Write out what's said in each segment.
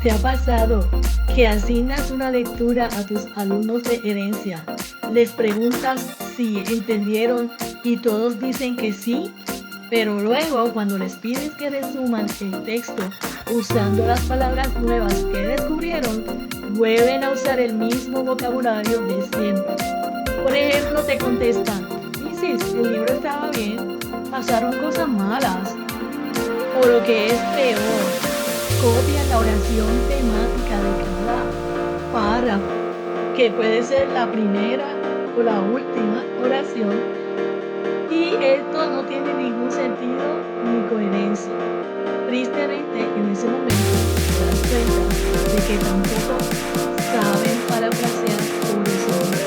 ¿Te ha pasado que asignas una lectura a tus alumnos de herencia? Les preguntas si entendieron y todos dicen que sí, pero luego cuando les pides que resuman el texto usando las palabras nuevas que descubrieron, vuelven a usar el mismo vocabulario de siempre. Por ejemplo, te contestan: Mrs., el libro estaba bien, pasaron cosas malas. O lo que es peor, copian la oración temática de cada párrafo, que puede ser la primera o la última oración, y esto no tiene ningún sentido ni coherencia. Tristemente, en ese momento te das cuenta de que tampoco saben parafrasear o resumir,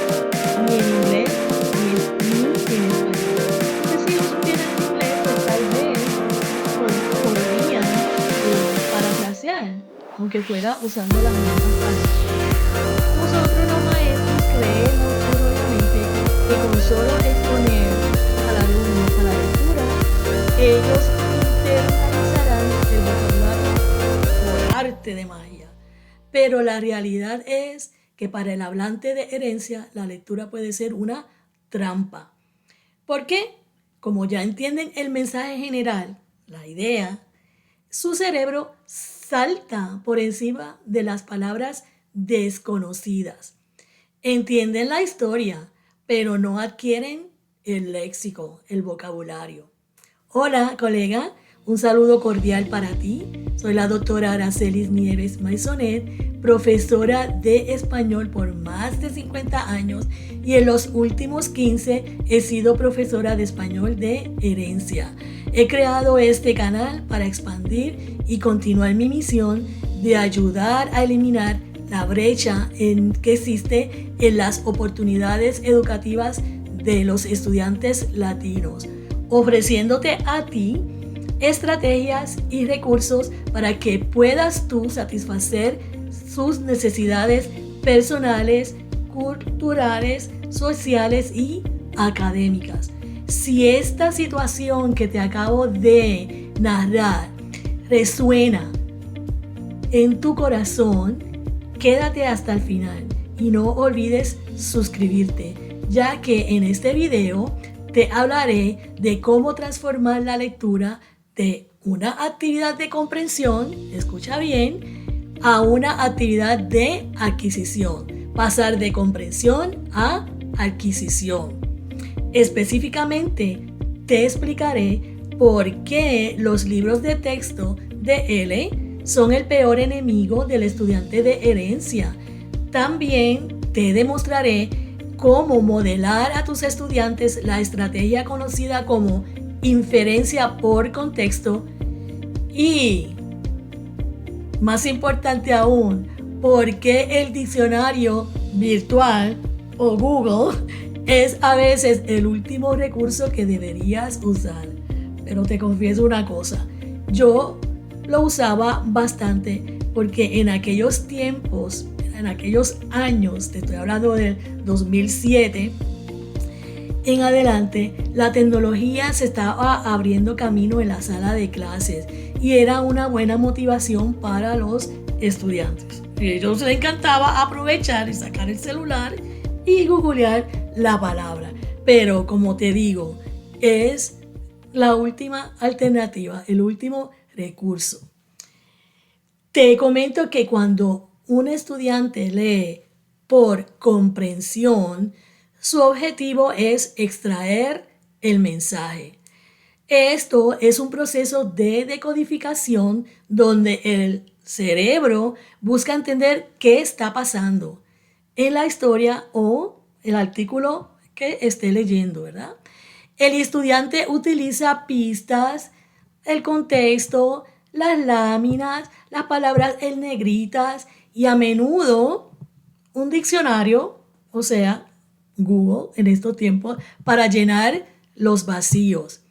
ni en inglés ni en español. Entonces, si lo supieran en inglés, pues tal vez podrían parafrasear, aunque fuera usando la misma frase. Nosotros los maestros creemos erróneamente que con solo exponer al alumno a la lectura, ellos internalizarán el vocabulario por arte de magia. Pero la realidad es que para el hablante de herencia, la lectura puede ser una trampa. ¿Por qué? Como ya entienden el mensaje general, la idea, su cerebro salta por encima de las palabras desconocidas. Entienden la historia, pero no adquieren el léxico, el vocabulario. Hola, colega, un saludo cordial para ti. Soy la doctora Aracelis Nieves Maisonet, profesora de español por más de 50 años y en los últimos 15 he sido profesora de español de herencia. He creado este canal para expandir y continuar mi misión de ayudar a eliminar la brecha que existe en las oportunidades educativas de los estudiantes latinos, ofreciéndote a ti estrategias y recursos para que puedas tú satisfacer sus necesidades personales, culturales, sociales y académicas. Si esta situación que te acabo de narrar resuena en tu corazón, quédate hasta el final y no olvides suscribirte, ya que en este video te hablaré de cómo transformar la lectura de una actividad de comprensión, escucha bien, a una actividad de adquisición, pasar de comprensión a adquisición. Específicamente, te explicaré por qué los libros de texto de L son el peor enemigo del estudiante de herencia. También te demostraré cómo modelar a tus estudiantes la estrategia conocida como inferencia por contexto y, más importante aún, por qué el diccionario virtual o Google es a veces el último recurso que deberías usar. Pero te confieso una cosa, yo lo usaba bastante porque en aquellos tiempos, en aquellos años, te estoy hablando del 2007 en adelante, la tecnología se estaba abriendo camino en la sala de clases y era una buena motivación para los estudiantes. Y a ellos les encantaba aprovechar y sacar el celular y googlear la palabra. Pero como te digo, es la última alternativa, el último recurso. Te comento que cuando un estudiante lee por comprensión, su objetivo es extraer el mensaje. Esto es un proceso de decodificación donde el cerebro busca entender qué está pasando en la historia o el artículo que esté leyendo, ¿verdad? El estudiante utiliza pistas, el contexto, las láminas, las palabras en negritas y a menudo un diccionario, o sea, Google en estos tiempos, para llenar los vacíos.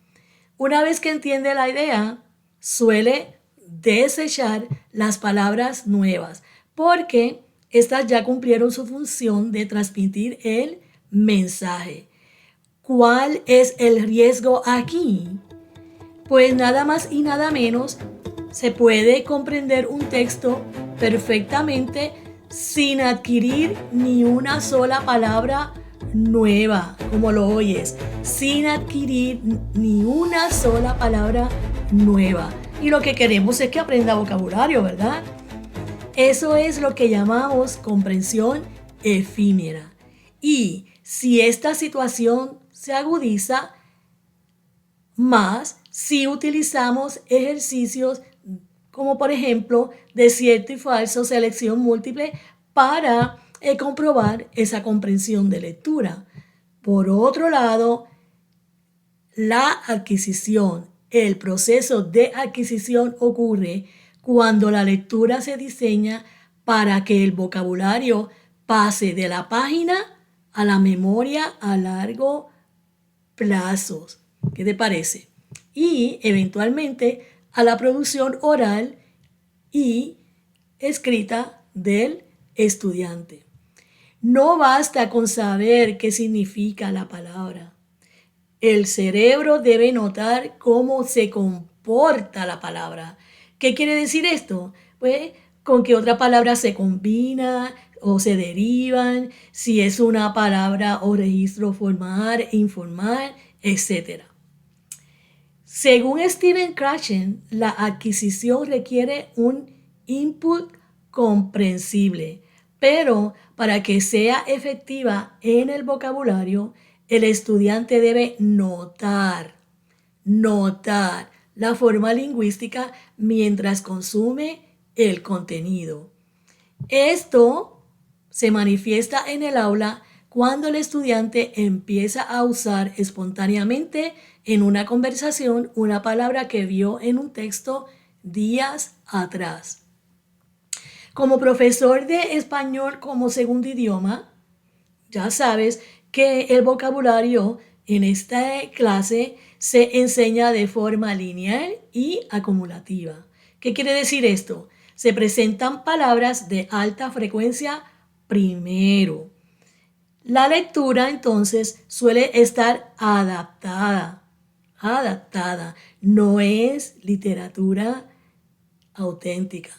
Una vez que entiende la idea, suele desechar las palabras nuevas porque estas ya cumplieron su función de transmitir el mensaje. ¿Cuál es el riesgo aquí? Pues nada más y nada menos se puede comprender un texto perfectamente sin adquirir ni una sola palabra nueva, como lo oyes, sin adquirir ni una sola palabra nueva. Y lo que queremos es que aprenda vocabulario, ¿verdad? Eso es lo que llamamos comprensión efímera. Y si esta situación se agudiza más, si utilizamos ejercicios como por ejemplo de cierto y falso, selección múltiple, para comprobar esa comprensión de lectura. Por otro lado, la adquisición, el proceso de adquisición ocurre cuando la lectura se diseña para que el vocabulario pase de la página a la memoria a largo plazo. ¿Qué te parece? Y eventualmente a la producción oral y escrita del estudiante. No basta con saber qué significa la palabra. El cerebro debe notar cómo se comporta la palabra. ¿Qué quiere decir esto? Pues con qué otra palabra se combina o se derivan, si es una palabra o registro formal, informal, etc. Según Steven Krashen, la adquisición requiere un input comprensible, pero para que sea efectiva en el vocabulario, el estudiante debe notar la forma lingüística mientras consume el contenido. Esto se manifiesta en el aula cuando el estudiante empieza a usar espontáneamente en una conversación una palabra que vio en un texto días atrás. Como profesor de español como segundo idioma, ya sabes que el vocabulario en esta clase se enseña de forma lineal y acumulativa. ¿Qué quiere decir esto? Se presentan palabras de alta frecuencia primero. La lectura entonces suele estar adaptada. No es literatura auténtica.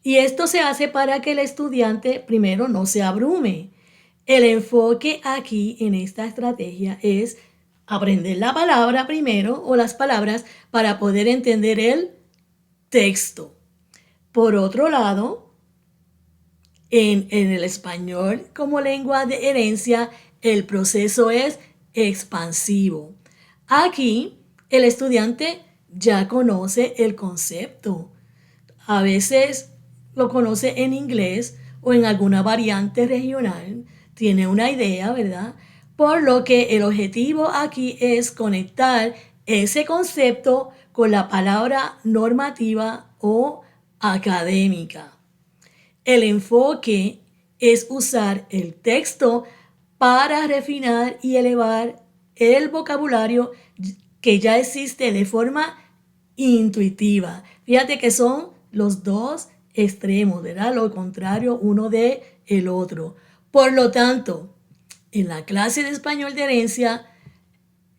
Y esto se hace para que el estudiante primero no se abrume. El enfoque aquí en esta estrategia es aprender la palabra primero o las palabras para poder entender el texto. Por otro lado, en el español como lengua de herencia, el proceso es expansivo. Aquí el estudiante ya conoce el concepto. A veces lo conoce en inglés o en alguna variante regional. Tiene una idea, ¿verdad? Por lo que el objetivo aquí es conectar ese concepto con la palabra normativa o académica. El enfoque es usar el texto para refinar y elevar el vocabulario que ya existe de forma intuitiva. Fíjate que son los dos extremos, ¿verdad? Lo contrario uno de el otro. Por lo tanto, en la clase de español de herencia,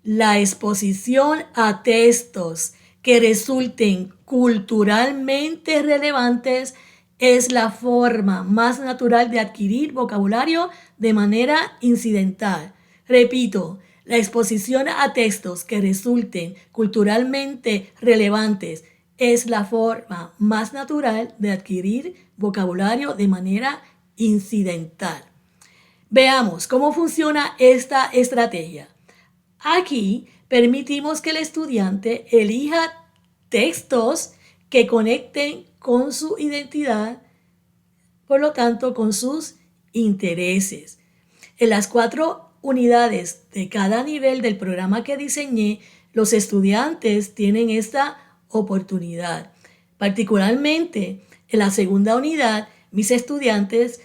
la exposición a textos que resulten culturalmente relevantes es la forma más natural de adquirir vocabulario de manera incidental. Repito, la exposición a textos que resulten culturalmente relevantes es la forma más natural de adquirir vocabulario de manera incidental. Veamos cómo funciona esta estrategia. Aquí permitimos que el estudiante elija textos que conecten con su identidad, por lo tanto, con sus intereses. En las 4 unidades de cada nivel del programa que diseñé, los estudiantes tienen esta oportunidad. Particularmente en la segunda unidad, mis estudiantes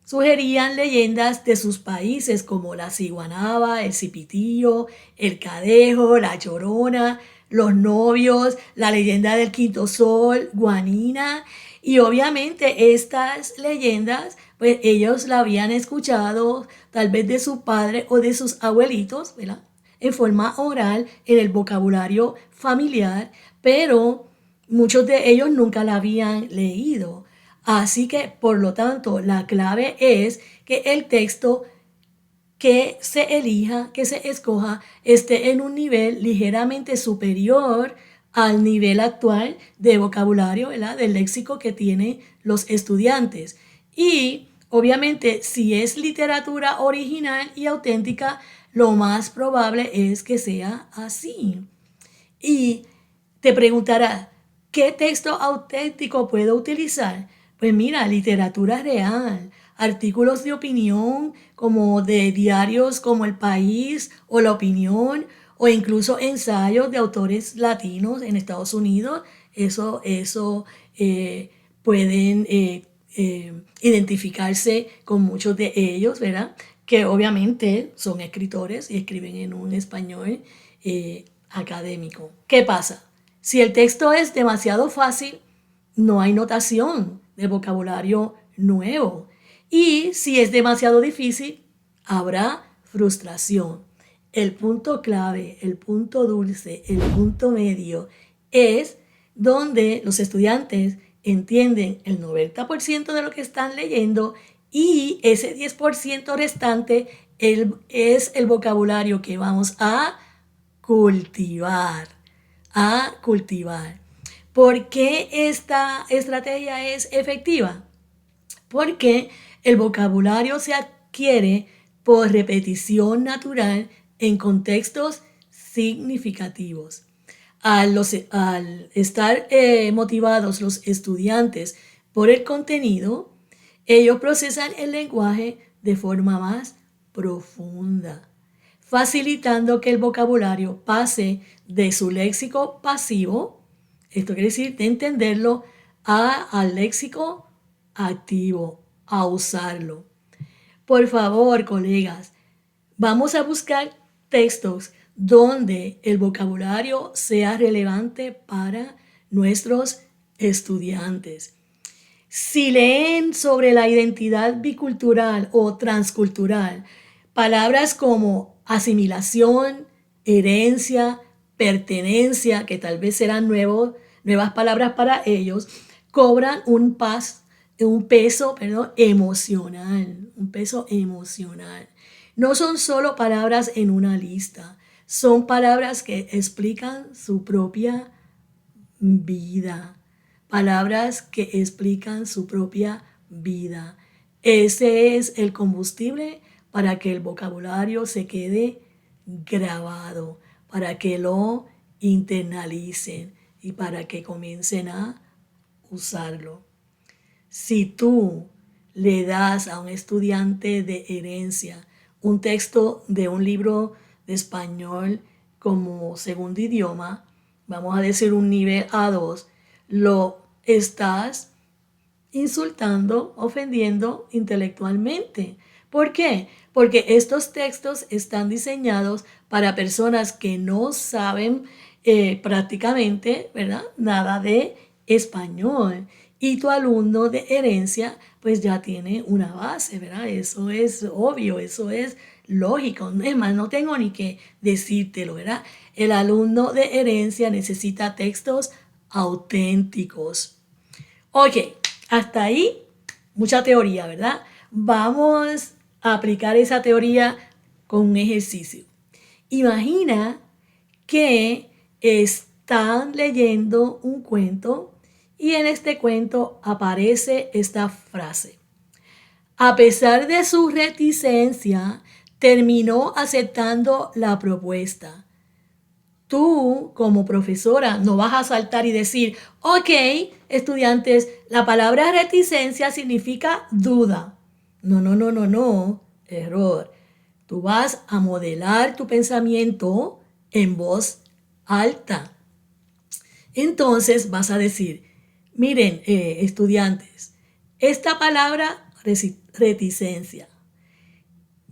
sugerían leyendas de sus países como la ciguanaba, el cipitillo, el cadejo, la llorona, los novios, la leyenda del quinto sol, Guanina. Y obviamente estas leyendas, pues ellos la habían escuchado tal vez de su padre o de sus abuelitos, ¿verdad? En forma oral, en el vocabulario familiar, pero muchos de ellos nunca la habían leído. Así que, por lo tanto, la clave es que el texto que se elija, que se escoja, esté en un nivel ligeramente superior al nivel actual de vocabulario, ¿verdad? Del léxico que tienen los estudiantes. Y obviamente, si es literatura original y auténtica, lo más probable es que sea así. Y te preguntarás, ¿qué texto auténtico puedo utilizar? Pues mira, literatura real, artículos de opinión como de diarios como El País o La Opinión, o incluso ensayos de autores latinos en Estados Unidos. Eso pueden identificarse con muchos de ellos, ¿verdad? Que obviamente son escritores y escriben en un español académico. ¿Qué pasa? Si el texto es demasiado fácil, no hay notación de vocabulario nuevo. Y si es demasiado difícil, habrá frustración. El punto clave, el punto dulce, el punto medio es donde los estudiantes entienden el 90% de lo que están leyendo y ese 10% restante es el vocabulario que vamos a cultivar, a cultivar. ¿Por qué esta estrategia es efectiva? Porque el vocabulario se adquiere por repetición natural en contextos significativos. Al estar motivados los estudiantes por el contenido, ellos procesan el lenguaje de forma más profunda, facilitando que el vocabulario pase de su léxico pasivo, esto quiere decir de entenderlo, al léxico activo, a usarlo. Por favor, colegas, vamos a buscar textos donde el vocabulario sea relevante para nuestros estudiantes. Si leen sobre la identidad bicultural o transcultural, palabras como asimilación, herencia, pertenencia, que tal vez serán nuevas palabras para ellos, cobran un peso emocional, un peso emocional. No son solo palabras en una lista, son palabras que explican su propia vida. Palabras que explican su propia vida. Ese es el combustible para que el vocabulario se quede grabado, para que lo internalicen y para que comiencen a usarlo. Si tú le das a un estudiante de herencia un texto de un libro de español como segundo idioma, vamos a decir un nivel A2, lo estás insultando, ofendiendo intelectualmente. ¿Por qué? Porque estos textos están diseñados para personas que no saben prácticamente, ¿verdad?, nada de español. Y tu alumno de herencia pues ya tiene una base, ¿verdad? Eso es obvio, eso es lógico. Es más, no tengo ni que decírtelo, ¿verdad? El alumno de herencia necesita textos auténticos. Ok, hasta ahí mucha teoría, ¿verdad? Vamos a aplicar esa teoría con un ejercicio. Imagina que están leyendo un cuento y en este cuento aparece esta frase. A pesar de su reticencia, terminó aceptando la propuesta. Tú, como profesora, no vas a saltar y decir, ok, estudiantes, la palabra reticencia significa duda. No, error. Tú vas a modelar tu pensamiento en voz alta. Entonces vas a decir, miren, estudiantes, esta palabra reticencia,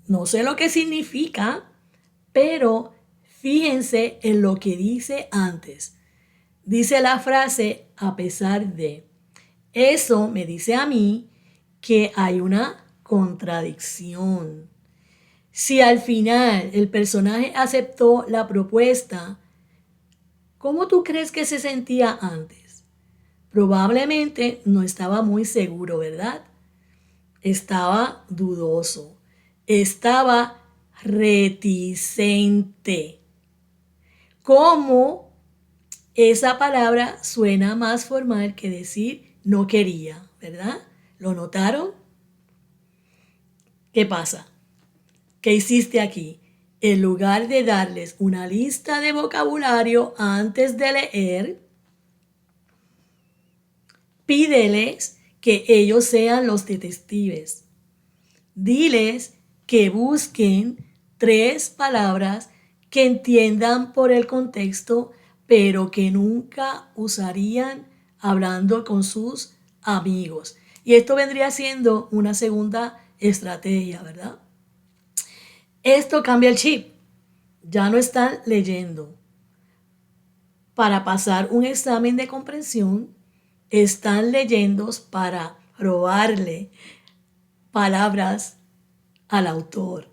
no sé lo que significa, pero fíjense en lo que dice antes. Dice la frase a pesar de. Eso me dice a mí que hay una contradicción. Si al final el personaje aceptó la propuesta, ¿cómo tú crees que se sentía antes? Probablemente no estaba muy seguro, ¿verdad? Estaba dudoso, estaba reticente. ¿Cómo esa palabra suena más formal que decir no quería, ¿verdad? ¿Lo notaron? ¿Qué pasa? ¿Qué hiciste aquí? En lugar de darles una lista de vocabulario antes de leer, pídeles que ellos sean los detectives. Diles que busquen 3 palabras que entiendan por el contexto, pero que nunca usarían hablando con sus amigos. Y esto vendría siendo una segunda estrategia, ¿verdad? Esto cambia el chip. Ya no están leyendo. Para pasar un examen de comprensión, están leyendo para robarle palabras al autor.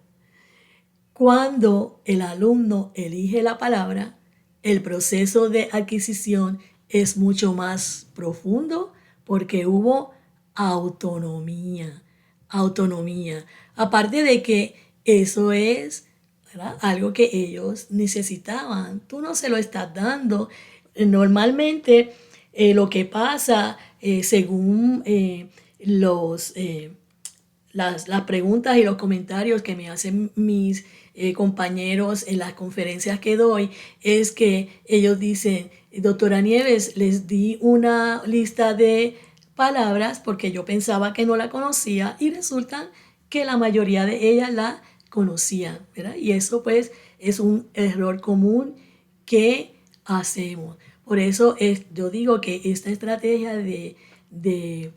Cuando el alumno elige la palabra, el proceso de adquisición es mucho más profundo porque hubo autonomía. Autonomía. Aparte de que eso es, ¿verdad?, algo que ellos necesitaban. Tú no se lo estás dando. Normalmente lo que pasa según las preguntas y los comentarios que me hacen mis compañeros en las conferencias que doy es que ellos dicen, doctora Nieves, les di una lista de palabras porque yo pensaba que no la conocía y resulta que la mayoría de ellas la conocían, ¿verdad? Y eso pues es un error común que hacemos. Por eso yo digo que esta estrategia de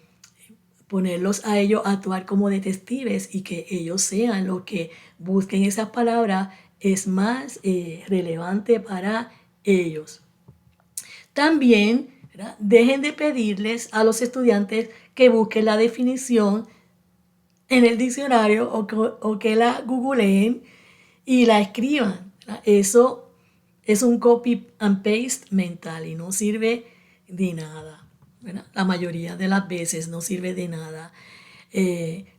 ponerlos a ellos a actuar como detectives y que ellos sean los que busquen esas palabras es más relevante para ellos. También, ¿verdad?, dejen de pedirles a los estudiantes que busquen la definición en el diccionario o que la googleen y la escriban, ¿verdad? Eso es un copy and paste mental y no sirve de nada, ¿verdad? La mayoría de las veces no sirve de nada.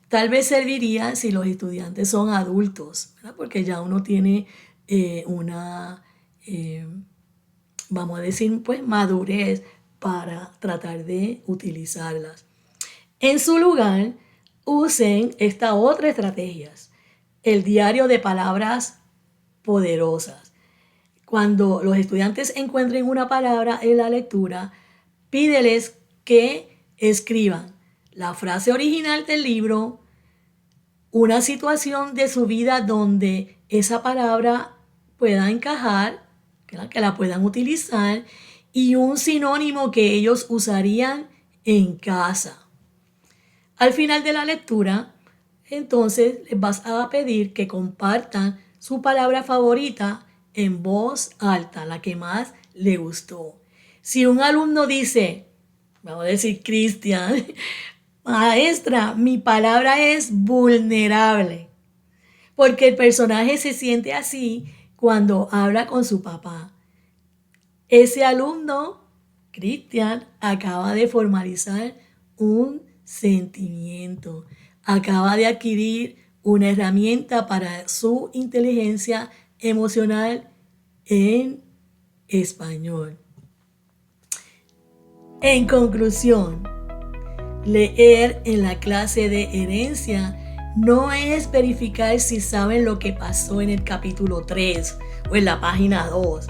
Tal vez serviría si los estudiantes son adultos, ¿verdad?, porque ya uno tiene vamos a decir, pues madurez para tratar de utilizarlas. En su lugar, usen esta otra estrategia, el diario de palabras poderosas. Cuando los estudiantes encuentren una palabra en la lectura, pídeles que escriban la frase original del libro, una situación de su vida donde esa palabra pueda encajar, que la puedan utilizar, y un sinónimo que ellos usarían en casa. Al final de la lectura, entonces les vas a pedir que compartan su palabra favorita en voz alta, la que más le gustó. Si un alumno dice, vamos a decir Cristian, maestra, mi palabra es vulnerable, porque el personaje se siente así cuando habla con su papá. Ese alumno, Cristian, acaba de formalizar un sentimiento, acaba de adquirir una herramienta para su inteligencia emocional en español. En conclusión, leer en la clase de herencia no es verificar si saben lo que pasó en el capítulo 3 o en la página 2.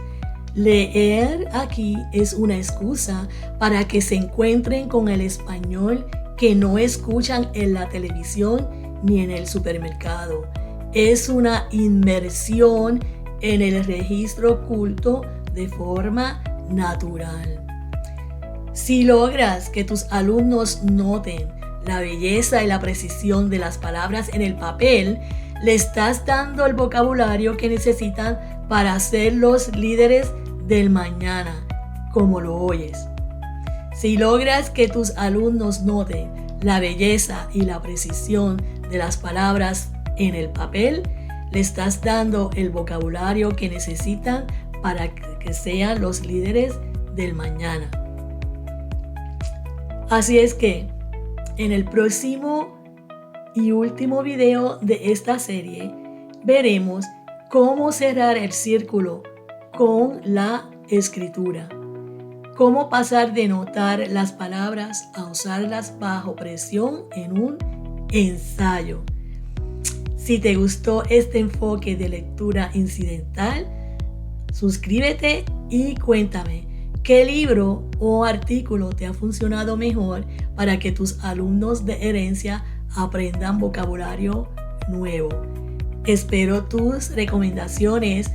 Leer aquí es una excusa para que se encuentren con el español que no escuchan en la televisión ni en el supermercado. Es una inmersión en el registro culto de forma natural. Si logras que tus alumnos noten la belleza y la precisión de las palabras en el papel, le estás dando el vocabulario que necesitan para ser los líderes del mañana, como lo oyes. Si logras que tus alumnos noten la belleza y la precisión de las palabras en el papel, le estás dando el vocabulario que necesitan para que sean los líderes del mañana. Así es que en el próximo y último video de esta serie veremos cómo cerrar el círculo con la escritura, cómo pasar de notar las palabras a usarlas bajo presión en un ensayo. Si te gustó este enfoque de lectura incidental, suscríbete y cuéntame qué libro o artículo te ha funcionado mejor para que tus alumnos de herencia aprendan vocabulario nuevo. Espero tus recomendaciones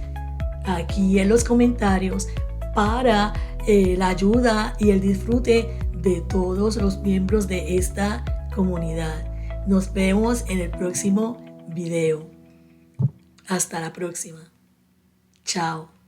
aquí en los comentarios para la ayuda y el disfrute de todos los miembros de esta comunidad. Nos vemos en el próximo video. Hasta la próxima. Chao.